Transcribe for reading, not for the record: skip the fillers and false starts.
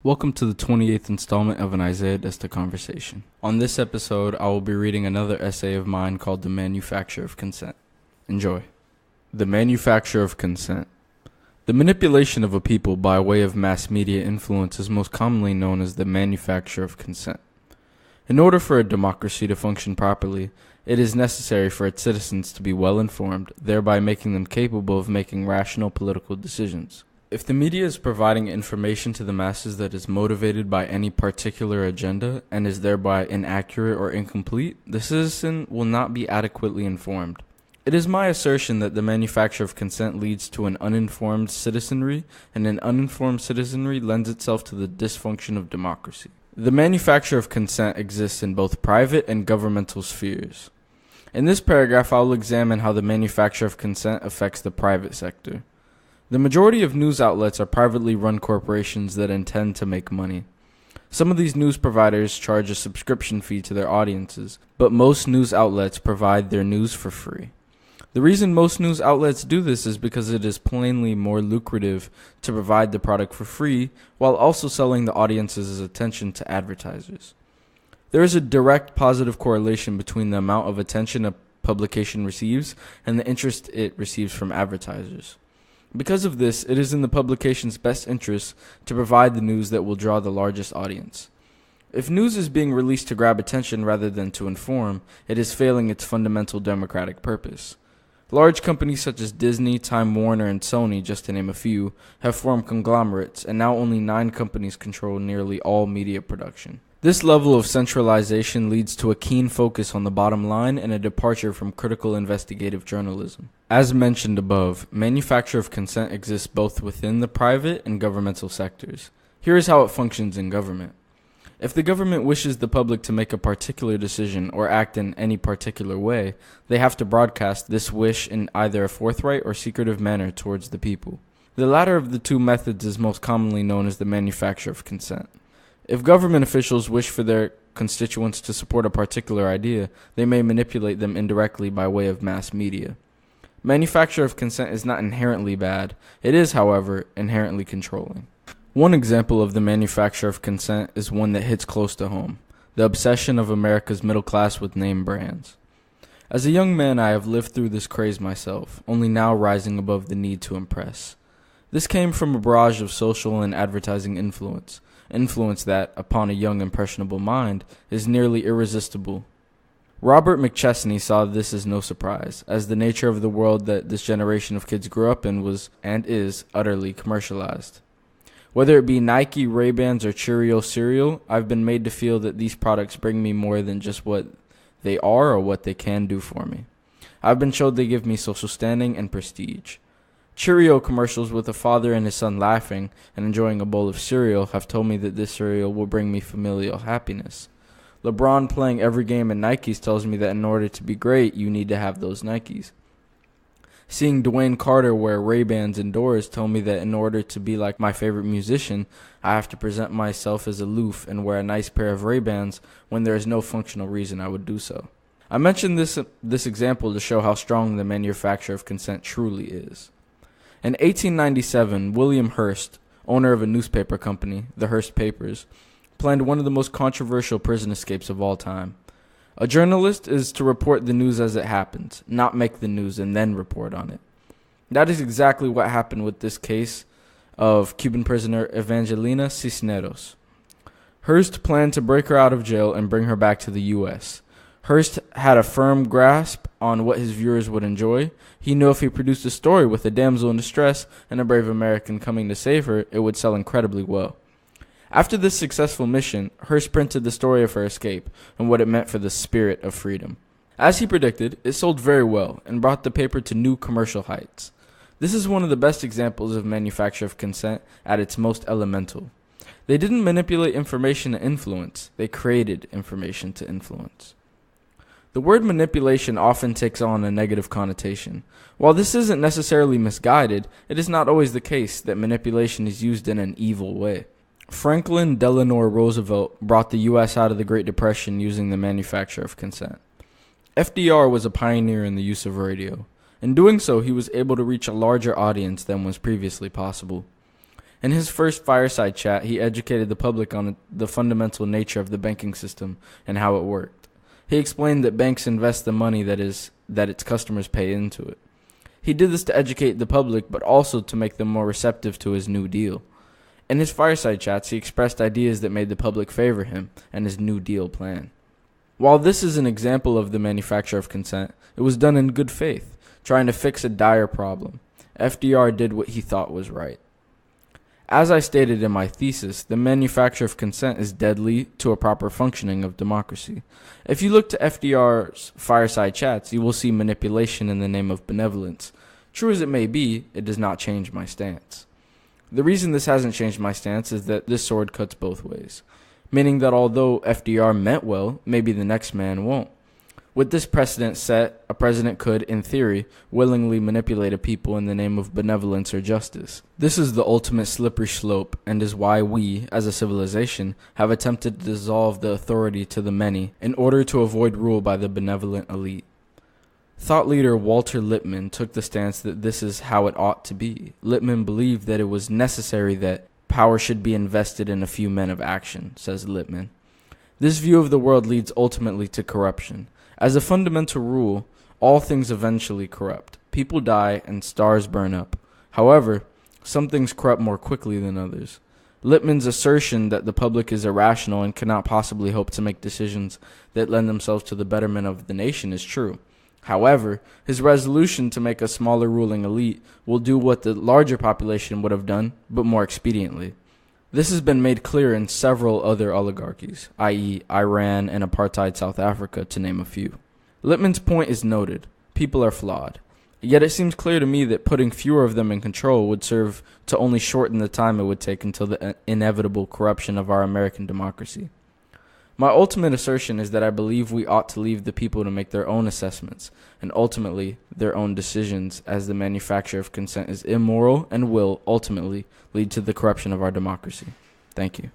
Welcome to the 28th installment of an Isaiah Desta conversation. On this episode, I will be reading another essay of mine called The Manufacture of Consent. Enjoy. The Manufacture of Consent. The manipulation of a people by way of mass media influence is most commonly known as the manufacture of consent. In order for a democracy to function properly, it is necessary for its citizens to be well informed, thereby making them capable of making rational political decisions. If the media is providing information to the masses that is motivated by any particular agenda and is thereby inaccurate or incomplete, the citizen will not be adequately informed. It is my assertion that the manufacture of consent leads to an uninformed citizenry, and an uninformed citizenry lends itself to the dysfunction of democracy. The manufacture of consent exists in both private and governmental spheres. In this paragraph, I will examine how the manufacture of consent affects the private sector. The majority of news outlets are privately run corporations that intend to make money. Some of these news providers charge a subscription fee to their audiences, but most news outlets provide their news for free. The reason most news outlets do this is because it is plainly more lucrative to provide the product for free while also selling the audience's attention to advertisers. There is a direct positive correlation between the amount of attention a publication receives and the interest it receives from advertisers. Because of this, it is in the publication's best interest to provide the news that will draw the largest audience. If news is being released to grab attention rather than to inform, it is failing its fundamental democratic purpose. Large companies such as Disney, Time Warner, and Sony, just to name a few, have formed conglomerates, and now only 9 companies control nearly all media production. This level of centralization leads to a keen focus on the bottom line and a departure from critical investigative journalism. As mentioned above, manufacture of consent exists both within the private and governmental sectors. Here is how it functions in government. If the government wishes the public to make a particular decision or act in any particular way, they have to broadcast this wish in either a forthright or secretive manner towards the people. The latter of the two methods is most commonly known as the manufacture of consent. If government officials wish for their constituents to support a particular idea, they may manipulate them indirectly by way of mass media. Manufacture of consent is not inherently bad. It is, however, inherently controlling. One example of the manufacture of consent is one that hits close to home: the obsession of America's middle class with name brands. As a young man, I have lived through this craze myself, only now rising above the need to impress. This came from a barrage of social and advertising influence that, upon a young impressionable mind, is nearly irresistible. Robert McChesney saw this as no surprise, as the nature of the world that this generation of kids grew up in was, and is, utterly commercialized. Whether it be Nike, Ray-Bans, or Cheerio cereal, I've been made to feel that these products bring me more than just what they are or what they can do for me. I've been showed they give me social standing and prestige. Cheerio commercials with a father and his son laughing and enjoying a bowl of cereal have told me that this cereal will bring me familial happiness. LeBron playing every game in Nikes tells me that in order to be great, you need to have those Nikes. Seeing Dwayne Carter wear Ray-Bans indoors tell me that in order to be like my favorite musician, I have to present myself as aloof and wear a nice pair of Ray-Bans when there is no functional reason I would do so. I mention this example to show how strong the manufacture of consent truly is. In 1897, William Hearst, owner of a newspaper company, the Hearst Papers, planned one of the most controversial prison escapes of all time. A journalist is to report the news as it happens, not make the news and then report on it. That is exactly what happened with this case of Cuban prisoner Evangelina Cisneros. Hearst planned to break her out of jail and bring her back to the U.S. Hearst had a firm grasp on what his viewers would enjoy. He knew if he produced a story with a damsel in distress and a brave American coming to save her, it would sell incredibly well. After this successful mission, Hearst printed the story of her escape and what it meant for the spirit of freedom. As he predicted, it sold very well and brought the paper to new commercial heights. This is one of the best examples of manufacture of consent at its most elemental. They didn't manipulate information to influence, they created information to influence. The word manipulation often takes on a negative connotation. While this isn't necessarily misguided, it is not always the case that manipulation is used in an evil way. Franklin Delano Roosevelt brought the U.S. out of the Great Depression using the manufacture of consent. FDR was a pioneer in the use of radio. In doing so, he was able to reach a larger audience than was previously possible. In his first fireside chat, he educated the public on the fundamental nature of the banking system and how it worked. He explained that banks invest the money that its customers pay into it. He did this to educate the public, but also to make them more receptive to his New Deal. In his fireside chats, he expressed ideas that made the public favor him and his New Deal plan. While this is an example of the manufacture of consent, it was done in good faith, trying to fix a dire problem. FDR did what he thought was right. As I stated in my thesis, the manufacture of consent is deadly to a proper functioning of democracy. If you look to FDR's fireside chats, you will see manipulation in the name of benevolence. True as it may be, it does not change my stance. The reason this hasn't changed my stance is that this sword cuts both ways, meaning that although FDR meant well, maybe the next man won't. With this precedent set, a president could, in theory, willingly manipulate a people in the name of benevolence or justice. This is the ultimate slippery slope, and is why we, as a civilization, have attempted to dissolve the authority to the many in order to avoid rule by the benevolent elite. Thought leader Walter Lippmann took the stance that this is how it ought to be. Lippmann believed that it was necessary that power should be invested in a few men of action, says Lippmann. This view of the world leads ultimately to corruption. As a fundamental rule, all things eventually corrupt. People die and stars burn up. However, some things corrupt more quickly than others. Lippmann's assertion that the public is irrational and cannot possibly hope to make decisions that lend themselves to the betterment of the nation is true. However, his resolution to make a smaller ruling elite will do what the larger population would have done, but more expediently. This has been made clear in several other oligarchies, i.e. Iran and apartheid South Africa, to name a few. Lippmann's point is noted. People are flawed. Yet it seems clear to me that putting fewer of them in control would serve to only shorten the time it would take until the inevitable corruption of our American democracy. My ultimate assertion is that I believe we ought to leave the people to make their own assessments, and ultimately their own decisions, as the manufacture of consent is immoral and will, ultimately, lead to the corruption of our democracy. Thank you.